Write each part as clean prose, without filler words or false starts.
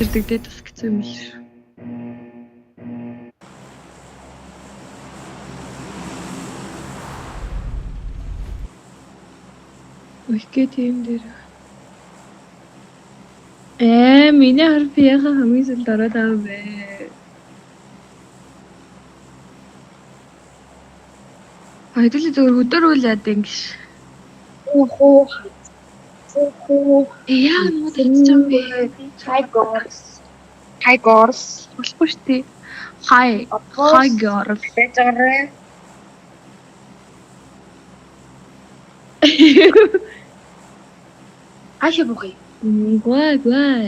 мэдэрдэг дээ бас хэцүү юм л шүү. Үхгээ тийм дээр. Миний харп яхаа хамгийн сүүлд ороод аа бэ. Хэдүүлээ зөвөр өдөр үл яад ингэж. Хоо. Яа нууд хэлчихсэн бэ? Tigers. Болохгүй шүү дээ. Хай girl. Бэжарэ. Аашаа бухи. Гой. Бэр.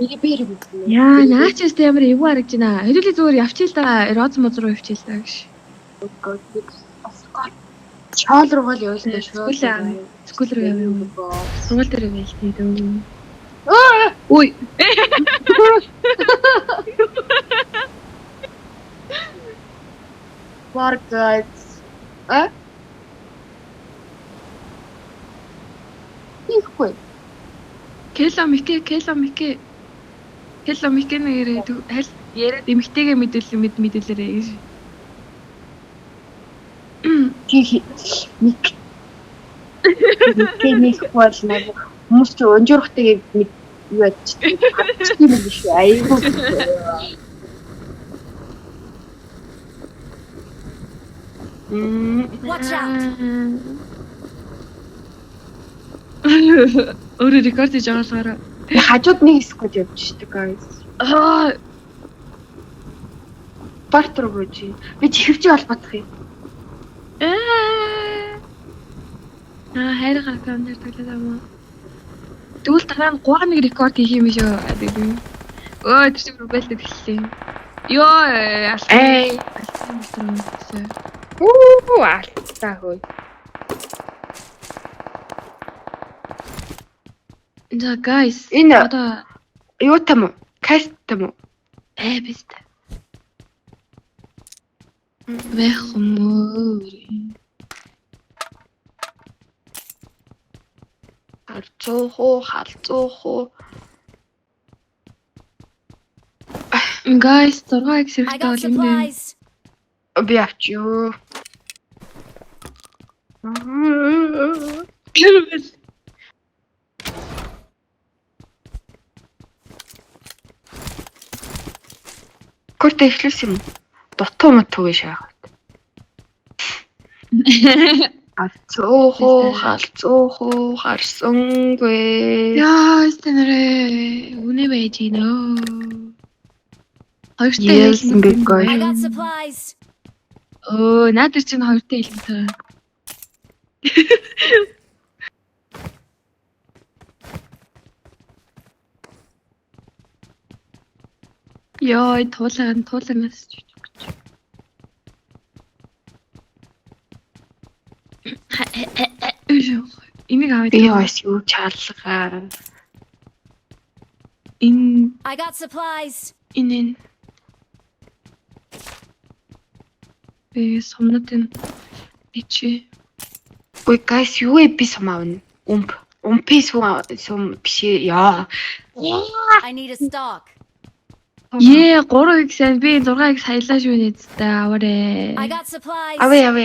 Яа, наач өстэй ямар эвгүй харагдаж байна. Хэдүүлээ зүгээр явчихъя л да. Роз моз руу явчихъя л да гэж. Чаал руу гал явуулна шүү. Скул руу явъя. Сургууль дээр явъя л дээ. Аа! Ой. What guys? Ихгүй. Кело микэ нэрээ яриад эмхтэйгээ мэдүүлээрэй гэж. Нэг бол нэг хүмүүс ч өнжөрхтэйгээ юу яаж тийм юм биш айгүй. Watch out. Өөрөө рекорд хийж байгаагаар Хажууд нэг сквад явж штэ guys. Барт руу гүйж. Би чихвч холбоодох юм. хайрга аккаунт дээр таглаад аваа. Тэгвэл дараа нь 3-1 рекорд хийх юм шүү. Өө тэр чинь мобайлд хэллээ. Йоо алсан. Алтаа хөөе. За guys Энэ одоо юу там уу? Каст там уу? бист. Вэхмөр. Халцоо. Guys 6x I хэрэгтэй got бол юм. supplies. Би авчиё. Корт эхлэв юм. Дутуу матгүй шахаад. Халцоо харсангүй. Яа, стэнэрэ үнэ байж гинөө. Хоёртай Yes, big guy. I got supplies. Наадэр чинь хоёртай хэлсэн. Яа, тууланаас ч. Энийг аваад Би бас юу чаалгаа. I got supplies. Энэ би сумнатын ичи. Ой guys юу би сумаавна. Умпи сум биш яа. I need a stock. 3x сайн би 6x хаялаа шүү нээдтэй аваарэ. I got supplies. Авъя.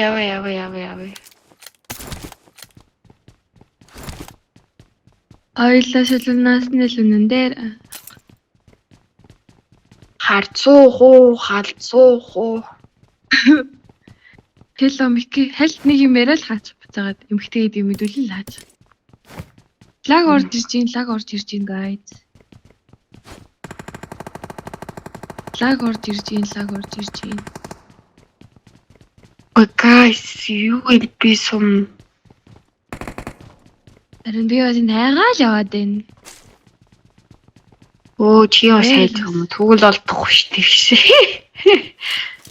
Ойлоо шилнаас нэлүнэн дээр халцуу. Тело мики хальт нэг юм яриа л хаач буцаагаад эмхтэйгээд юм мэдүүлэл хаач. Лаг орж ирж гин guys. Лаг орж ирж гин. Ой guys юу би сум. Харин би бас найгаа л яваад байна. Чи яа сайд юм. Тэгвэл олдохгүй шүү дээ биш.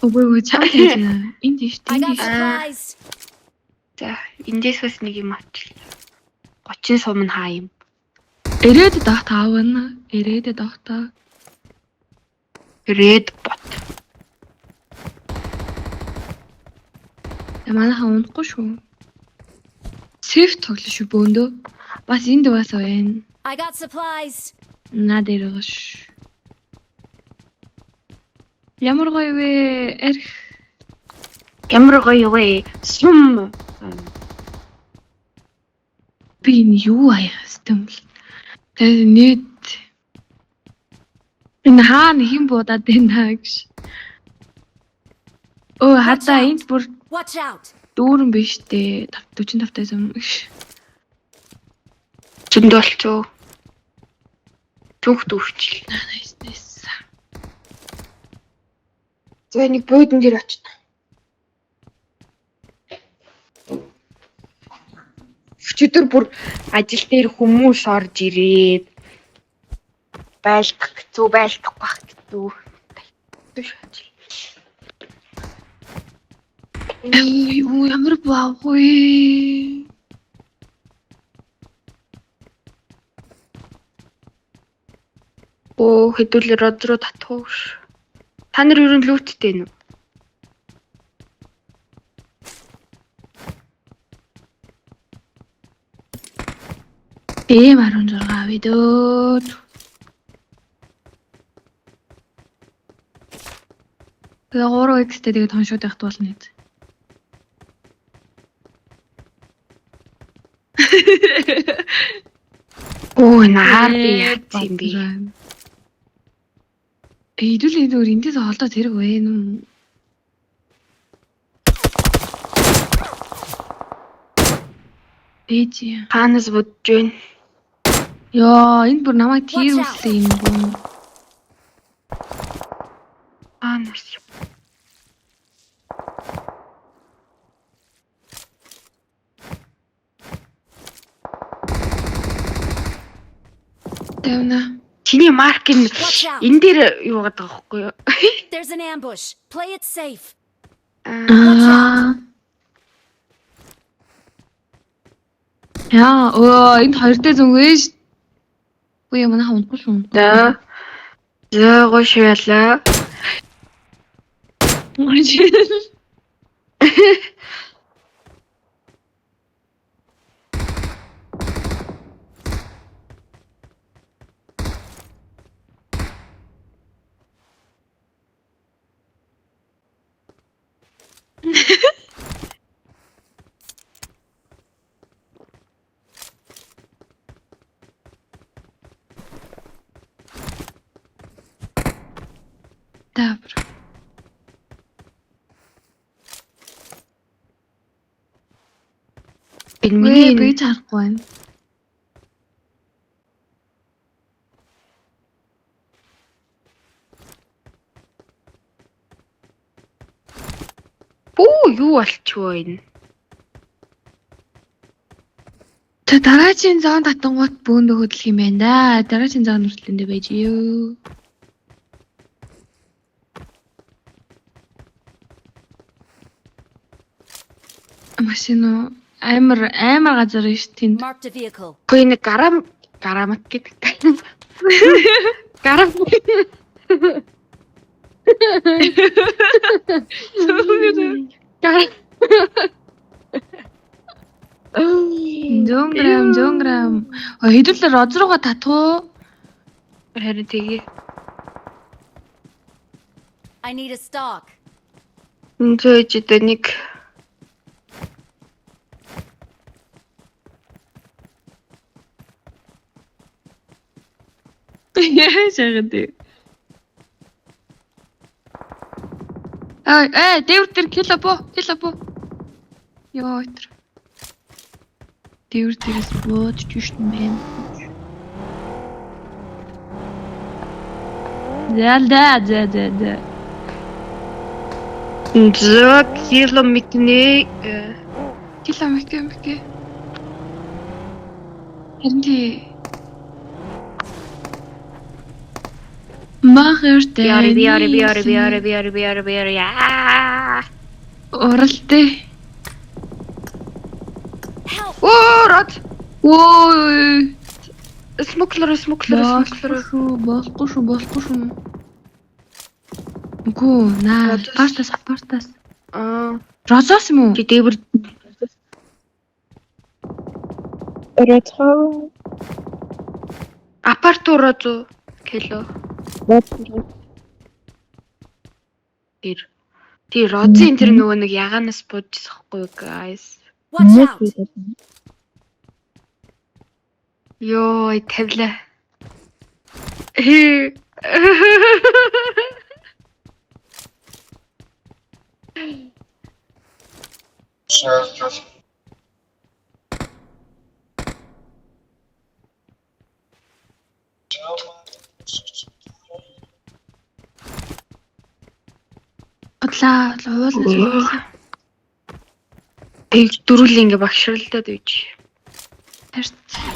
Өвөө чамд яаж байна? Энд тийш I got тийм. supplies. За эндээс бас нэг юм авч. 30 сум нь хаа юм. Ирээд дагт аавна. Ирээд дагтаа. Red bot. Манайхан унахгүй шүү. Сэф тоглож шүү бөөндөө. Бас энд бас байна. I got supplies. Наа дээр байгаа ш. Ямар гоё вэ? Эрх. Ямар гоё вэ? Сум. Би энэ юу аяах хэвтэй юм бол. Тэгээд нийт энэ хаана хэн буудаад байна гэж. Оо хадаа энд бүр Watch out! дүүрэн биш дээ. 45 зам гэж. Зөндөө болцоо. Түүх дүүрч. Nice. За нэг буудан дээр очно. Өчигдөр бүр ажил дээр хүмүүс орж ирээд байлдах зү байлдах бах зү. Юу ямар баагүй. Оо хэдүүлэр род руу татхууш. Та нар юу лүүттэй нү? Эм 16 видео. Тэгээ 3x-тэй тэгээд хоншууд явахт болно нэг. Оо наар би яц юм бэ? Хэдүүл зүгээр энэс холдоод хэрэг вэ нү? Ээж Хаанаас будж байна? ёо энэ бүр намайг тийрүүлсэн юм бүү. Хаанаас? Тэвнэ. Чиний марк энэ Watch out! энэ дээр юу гадаг байхгүй юу? There's an ambush. Play it safe. Яа, энэ хоёртой зүгээс үе манайха унахгүй шүү. За. За гош яла. Добре. Энэ Миний миний гэж харахгүй байна. Бүү юу болчихвоо энэ? Тэ дараагийн зоон татангуут бөөндө хөдлөх юм байна да. Дараагийн зоон хүртлэндээ байж юу. Машин амар газар ш тэнд. Marked a vehicle. Хөөе нэг гарамт гэдэг. Гарам. Гарам. 100 грамм. Хэдүүлээ роз руугаа татуу. Харин тэгээ. I need a stock. Зөөж дэ нэг Яа шагадаг. Дэвэр тэр кило. Йоо тэр. Дэвэр тэрс бод чүшн байна. За. зөө километрний Километр. Харин тий. Махэртэй. Биар яа. Оралтай. Help! Оо рот. Ой. Смоклер. Болохгүй шүү. Үгүй наа. Апартас. Розоос юм уу? Чи дэвэр Ротхоо. Апартуро 100 кило. Тэр Розын тэр нөгөө нэг ягаанаас буужсахгүй guys. Watch out! Йой, тавлаа. Адлаа, уулна. Тэг дөрүл ингээ багшралдаад үйж.